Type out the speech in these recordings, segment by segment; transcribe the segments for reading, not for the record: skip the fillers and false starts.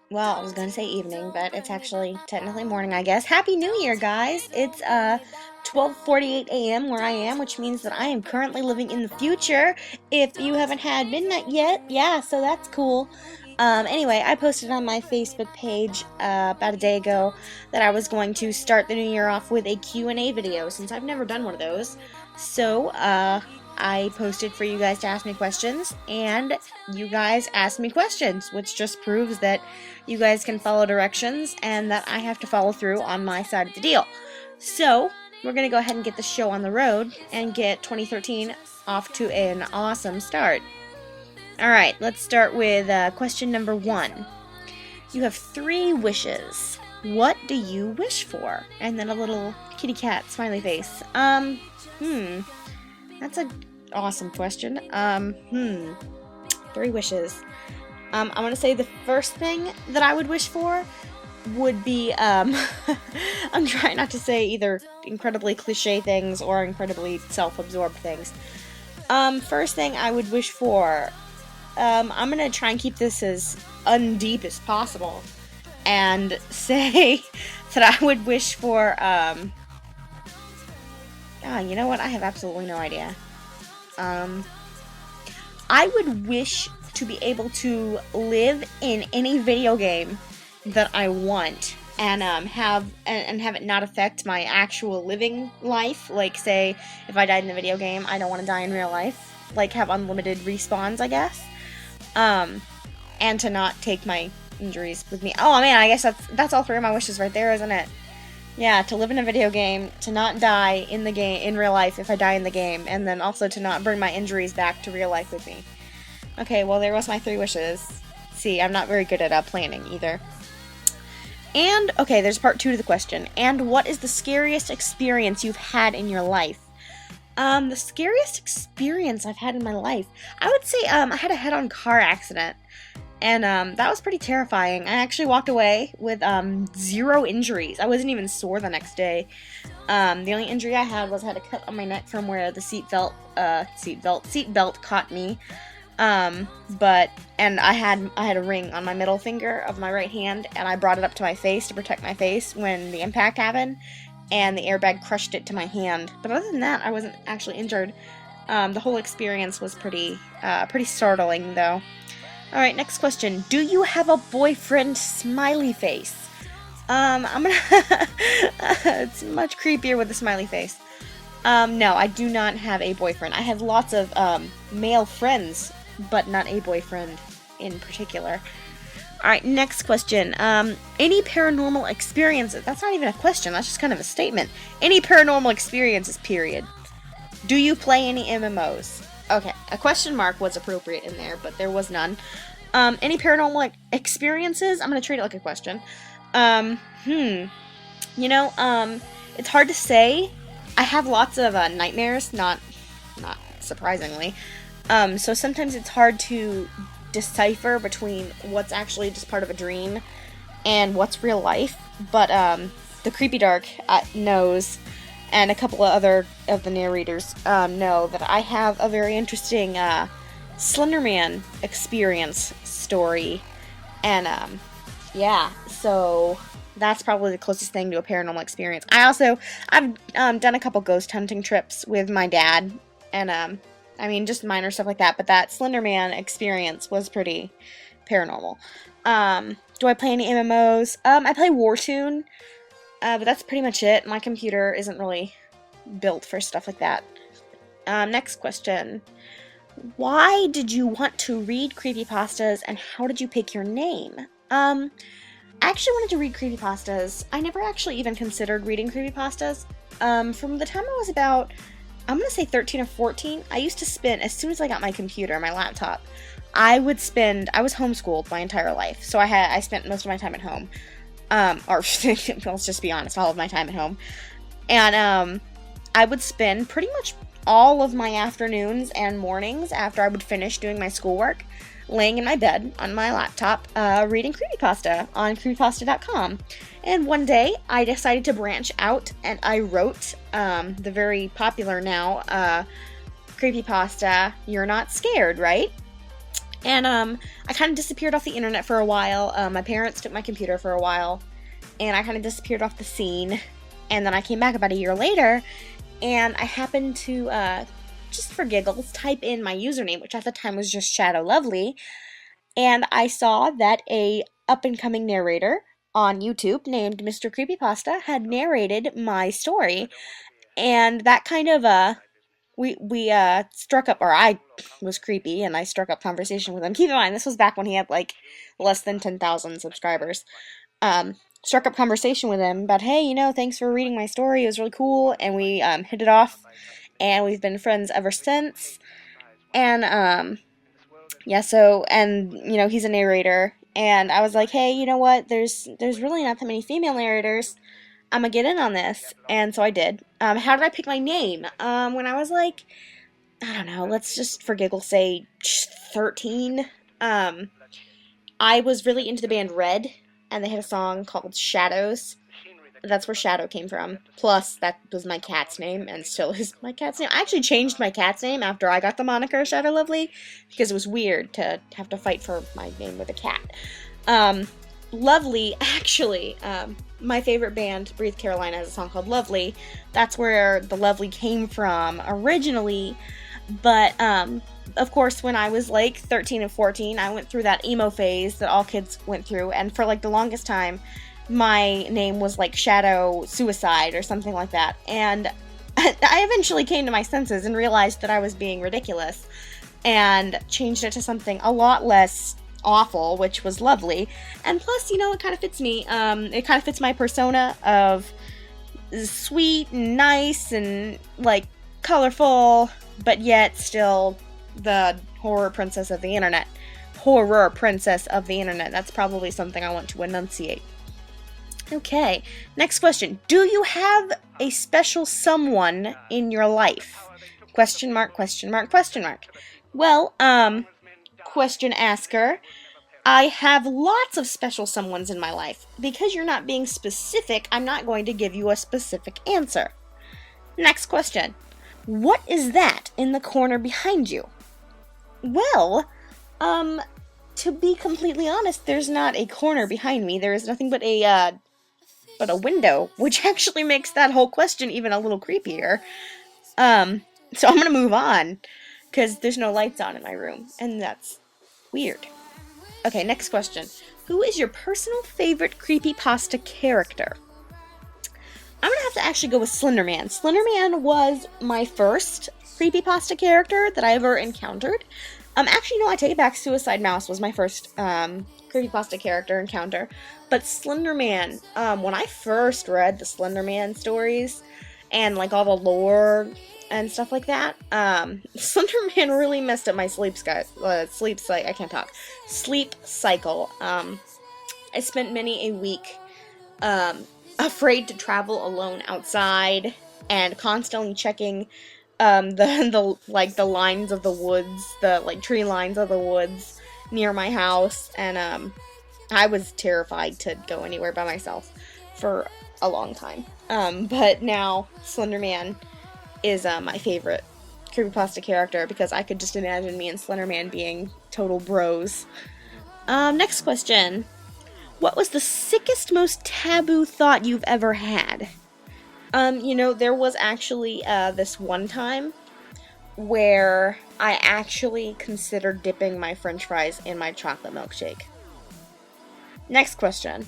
Well, I was going to say evening, but it's actually technically morning, I guess. Happy New Year, guys! It's 12:48 a.m. where I am, which means that I am currently living in the future. If you haven't had midnight yet, yeah, so that's cool. Anyway, I posted on my Facebook page about a day ago that I was going to start the new year off with a Q&A video, since I've never done one of those. So, I posted for you guys to ask me questions, and you guys asked me questions, which just proves that you guys can follow directions and that I have to follow through on my side of the deal. So, we're going to go ahead and get the show on the road and get 2013 off to an awesome start. Alright, let's start with question number 1. You have 3 wishes. What do you wish for? And then a little kitty cat smiley face. That's an awesome question. 3 wishes. I'm gonna say the first thing that I would wish for would be, I'm trying not to say either incredibly cliche things or incredibly self-absorbed things. First thing I would wish for, I'm gonna try and keep this as undeep as possible, and say that I would wish for, you know what? I have absolutely no idea. I would wish to be able to live in any video game that I want, and have it not affect my actual living life. Like, say, if I died in the video game, I don't want to die in real life. Like, have unlimited respawns, I guess. And to not take my injuries with me. Oh man, I guess that's all 3 of my wishes right there, isn't it? Yeah, to live in a video game, to not die in the game, in real life if I die in the game, and then also to not bring my injuries back to real life with me. Okay, well, there was my 3 wishes. See, I'm not very good at planning either. And, okay, there's part 2 to the question. And what is the scariest experience you've had in your life? The scariest experience I've had in my life, I would say, I had a head-on car accident. And, that was pretty terrifying. I actually walked away with, 0 injuries. I wasn't even sore the next day. The only injury I had was I had a cut on my neck from where the seat belt caught me. And I had a ring on my middle finger of my right hand, and I brought it up to my face to protect my face when the impact happened, and the airbag crushed it to my hand. But other than that, I wasn't actually injured. The whole experience was pretty startling, though. Alright, next question. Do you have a boyfriend? Smiley face. I'm gonna... It's much creepier with the smiley face. No, I do not have a boyfriend. I have lots of, male friends, but not a boyfriend in particular. Alright, next question. Any paranormal experiences? That's not even a question, that's just kind of a statement. Any paranormal experiences, period. Do you play any MMOs? Okay, a question mark was appropriate in there, but there was none. Any paranormal experiences? I'm gonna treat it like a question. You know, it's hard to say. I have lots of nightmares, not surprisingly. So sometimes it's hard to decipher between what's actually just part of a dream and what's real life. But the Creepy Dark knows, and a couple of other of the narrators know that I have a very interesting Slenderman experience story. And yeah, so that's probably the closest thing to a paranormal experience. I've done a couple ghost hunting trips with my dad, and I mean, just minor stuff like that, but that Slenderman experience was pretty paranormal. Do I play any MMOs? I play Warzone, but that's pretty much it. My computer isn't really built for stuff like that. Next question. Why did you want to read creepypastas, and how did you pick your name? I actually wanted to read creepypastas. I never actually even considered reading creepypastas. From the time I was about, I'm gonna say 13 or 14, I used to spend, as soon as I got my computer, my laptop, I was homeschooled my entire life, so I spent most of my time at home. Or, let's just be honest, all of my time at home. And, I would spend pretty much all of my afternoons and mornings after I would finish doing my schoolwork laying in my bed on my laptop, reading creepypasta on creepypasta.com. And one day, I decided to branch out, and I wrote the very popular now creepypasta, You're Not Scared, Right? And I kind of disappeared off the internet for a while. My parents took my computer for a while, and I kind of disappeared off the scene. And then I came back about a year later, and I happened to, just for giggles, type in my username, which at the time was just MissShadowLovely, and I saw that a up-and-coming narrator on YouTube named Mr. Creepypasta had narrated my story, and that kind of, we struck up, or I was creepy, and I struck up conversation with him. Keep in mind, this was back when he had, like, less than 10,000 subscribers. Struck up conversation with him about, hey, thanks for reading my story, it was really cool, and we, hit it off, and we've been friends ever since, and, yeah, so, and, he's a narrator, and I was like, hey, you know what, there's really not that many female narrators, I'm gonna get in on this, and so I did. How did I pick my name? When I was like, I don't know, let's just for giggles say 13, I was really into the band Red, and they had a song called Shadows. That's where Shadow came from. Plus, that was my cat's name, and still is my cat's name. I actually changed my cat's name after I got the moniker MissShadowLovely, because it was weird to have to fight for my name with a cat. Lovely, actually, my favorite band, Breathe Carolina, has a song called Lovely. That's where the Lovely came from originally, but, of course, when I was, like, 13 and 14, I went through that emo phase that all kids went through, and for, like, the longest time, my name was, like, Shadow Suicide or something like that, and I eventually came to my senses and realized that I was being ridiculous, and changed it to something a lot less awful, which was Lovely, and plus, it kind of fits me. It kind of fits my persona of sweet and nice and, like, colorful, but yet still the horror princess of the internet. Horror princess of the internet. That's probably something I want to enunciate. Okay, next question. Do you have a special someone in your life? Question mark, question mark, question mark. Well, question asker, I have lots of special someones in my life. Because you're not being specific, I'm not going to give you a specific answer. Next question. What is that in the corner behind you? Well, to be completely honest, there's not a corner behind me. There is nothing but a window, which actually makes that whole question even a little creepier. So I'm gonna move on, because there's no lights on in my room, and that's weird. Okay, next question. Who is your personal favorite creepypasta character? I'm gonna have to actually go with Slenderman. Slenderman was my first creepypasta character that I ever encountered. Actually, no, I take it back. Suicide Mouse was my first creepypasta character encounter. But Slenderman, when I first read the Slenderman stories and, like, all the lore and stuff like that, Slenderman really messed up my sleep cycle. I spent many a week afraid to travel alone outside and constantly checking the lines of the woods, the, like, tree lines of the woods near my house, and I was terrified to go anywhere by myself for a long time. But now Slenderman is my favorite creepypasta character, because I could just imagine me and Slenderman being total bros. Next question. What was the sickest, most taboo thought you've ever had? There was actually this one time where I actually considered dipping my french fries in my chocolate milkshake. Next question.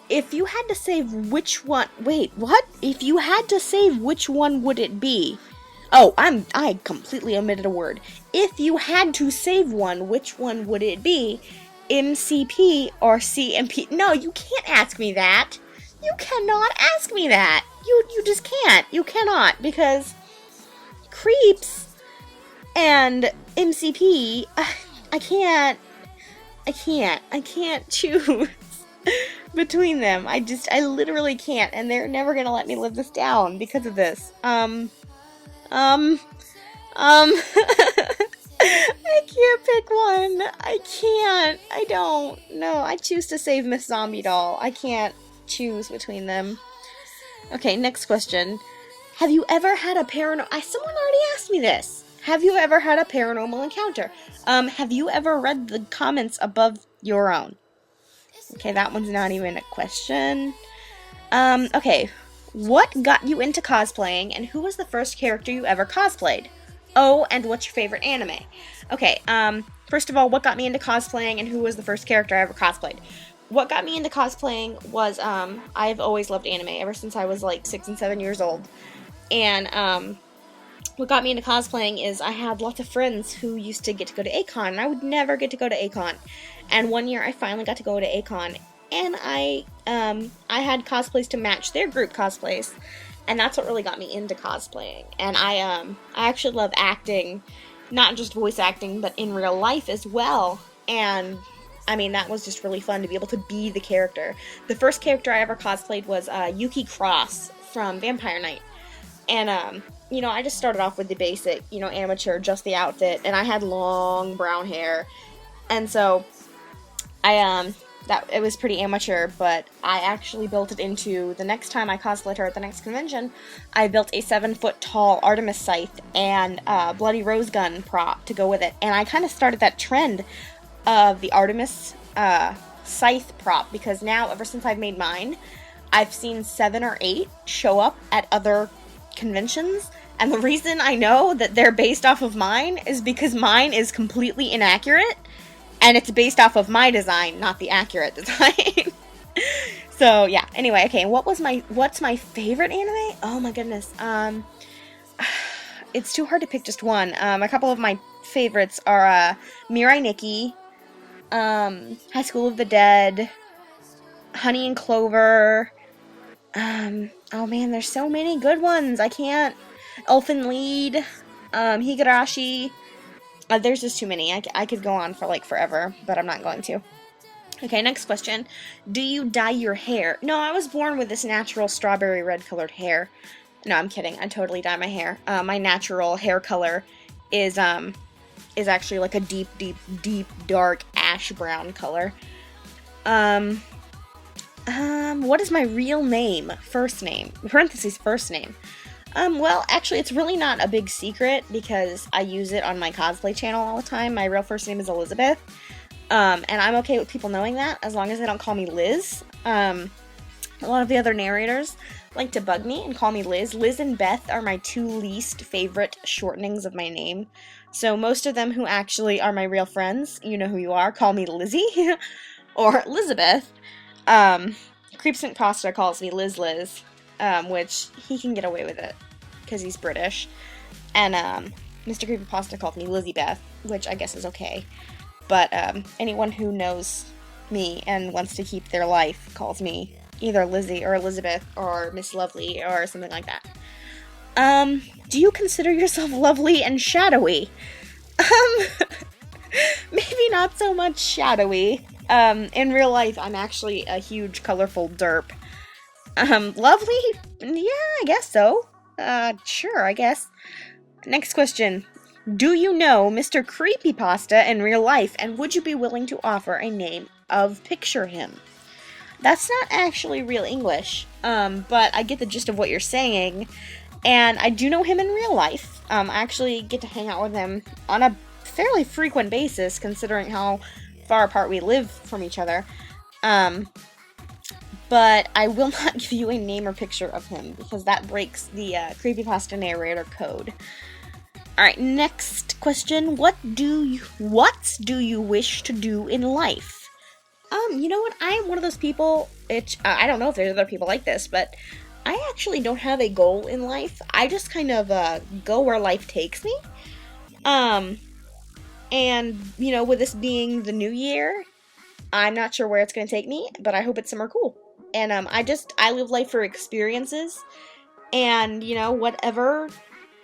If you had to save which one... Wait, what? If you had to save, which one would it be? Oh, I completely omitted a word. If you had to save one, which one would it be? MCP or CMP? No, you can't ask me that. You cannot ask me that. You just can't. You cannot, because creeps and MCP, I can't choose between them. I literally can't, and they're never gonna let me live this down because of this. I can't pick one. I can't. I don't. No, I choose to save Miss Zombie Doll. I can't choose between them. Okay, next question. Have you ever had a someone already asked me this. Have you ever had a paranormal encounter? Have you ever read the comments above your own? Okay, that one's not even a question. Okay. What got you into cosplaying, and who was the first character you ever cosplayed? Oh, and what's your favorite anime? Okay, first of all, what got me into cosplaying, and who was the first character I ever cosplayed? What got me into cosplaying was, I've always loved anime, ever since I was, like, 6 and 7 years old. And, what got me into cosplaying is I had lots of friends who used to get to go to A-Kon, and I would never get to go to A-Kon. And one year I finally got to go to A-Kon, and I had cosplays to match their group cosplays, and that's what really got me into cosplaying. And I actually love acting, not just voice acting, but in real life as well. And I mean, that was just really fun to be able to be the character. The first character I ever cosplayed was Yuki Cross from Vampire Knight. And, you know, I just started off with the basic, you know, amateur, just the outfit, and I had long brown hair. And so, it was pretty amateur, but I actually built it into, the next time I cosplayed her at the next convention, I built a 7-foot-tall Artemis scythe and Bloody Rose gun prop to go with it. And I kind of started that trend of the Artemis scythe prop, because now, ever since I've made mine, I've seen 7 or 8 show up at other conventions, and the reason I know that they're based off of mine is because mine is completely inaccurate, and it's based off of my design, not the accurate design. So, yeah, anyway, okay, what's my favorite anime? Oh my goodness, it's too hard to pick just one. A couple of my favorites are, Mirai Nikki, High School of the Dead, Honey and Clover, oh man, there's so many good ones, I can't, Elfen Lied, Higurashi, there's just too many. I could go on for, like, forever, but I'm not going to. Okay, next question. Do you dye your hair? No, I was born with this natural strawberry red colored hair. No, I'm kidding. I totally dye my hair. My natural hair color is actually like a deep, dark ash brown color. What is my real name? First name. Parentheses, first name. Well, actually, it's really not a big secret because I use it on my cosplay channel all the time. My real first name is Elizabeth. And I'm okay with people knowing that as long as they don't call me Liz. A lot of the other narrators like to bug me and call me Liz. Liz and Beth are my 2 least favorite shortenings of my name. So most of them who actually are my real friends, you know who you are, call me Lizzie or Elizabeth. Creepsint Costa calls me Liz, which he can get away with it because he's British. And Mr. Creepypasta called me Lizzie Beth, which I guess is okay. But anyone who knows me and wants to keep their life calls me either Lizzie or Elizabeth or Miss Lovely or something like that. Do you consider yourself lovely and shadowy? Maybe not so much shadowy. In real life, I'm actually a huge, colorful derp. Lovely? Yeah, I guess so. Sure, I guess. Next question. Do you know Mr. Creepypasta in real life, and would you be willing to offer a name of picture him? That's not actually real English, but I get the gist of what you're saying, and I do know him in real life. I actually get to hang out with him on a fairly frequent basis, considering how far apart we live from each other. But I will not give you a name or picture of him, because that breaks the Creepypasta narrator code. Alright, next question. What do you wish to do in life? You know what? I'm one of those people, I don't know if there's other people like this, but I actually don't have a goal in life. I just kind of go where life takes me. And, you know, with this being the new year, I'm not sure where it's going to take me, but I hope it's somewhere cool. And I live life for experiences, and, you know, whatever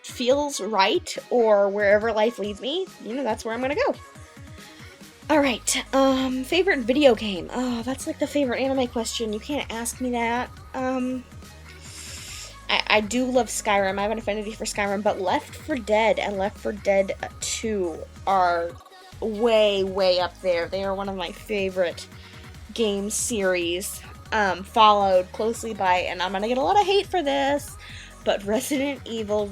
feels right, or wherever life leads me, you know, that's where I'm gonna go. Alright, favorite video game. Oh, that's like the favorite anime question. You can't ask me that. I do love Skyrim. I have an affinity for Skyrim, but Left 4 Dead and Left 4 Dead 2 are way up there. They are one of my favorite game series. Followed closely by, and I'm gonna get a lot of hate for this, but Resident Evil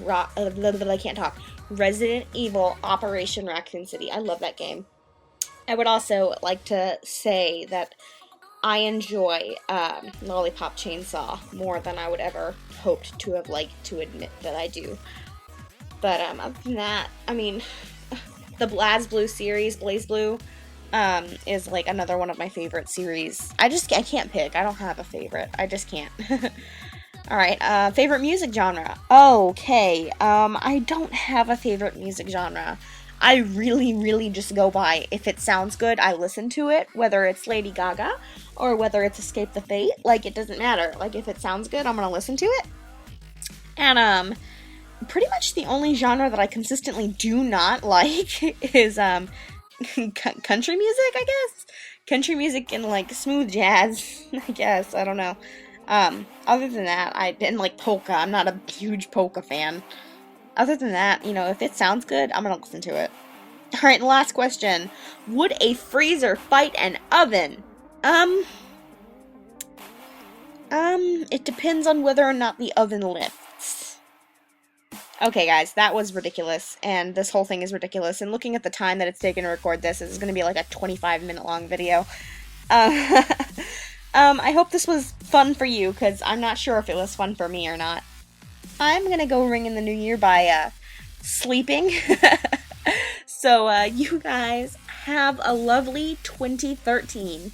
Resident Evil Operation Raccoon City. I love that game. I would also like to say that I enjoy Lollipop Chainsaw more than I would ever hoped to have liked to admit that I do. But other than that, I mean, the BlazBlue series, BlazBlue, is like another one of my favorite series. I can't pick. I don't have a favorite. I just can't. Alright, favorite music genre. Okay, I don't have a favorite music genre. I really, really just go by, if it sounds good, I listen to it, whether it's Lady Gaga, or whether it's Escape the Fate, like, it doesn't matter. Like, if it sounds good, I'm gonna listen to it. And, pretty much the only genre that I consistently do not like is, country music, I guess? Country music and, like, smooth jazz, I guess, I don't know. Other than that, and like polka, I'm not a huge polka fan. Other than that, you know, if it sounds good, I'm gonna listen to it. Alright, and last question. Would a freezer fight an oven? It depends on whether or not the oven lifts. Okay, guys, that was ridiculous, and this whole thing is ridiculous, and looking at the time that it's taken to record this is gonna be like a 25-minute long video. I hope this was fun for you, because I'm not sure if it was fun for me or not. I'm gonna go ring in the new year by, sleeping. So, you guys have a lovely 2013.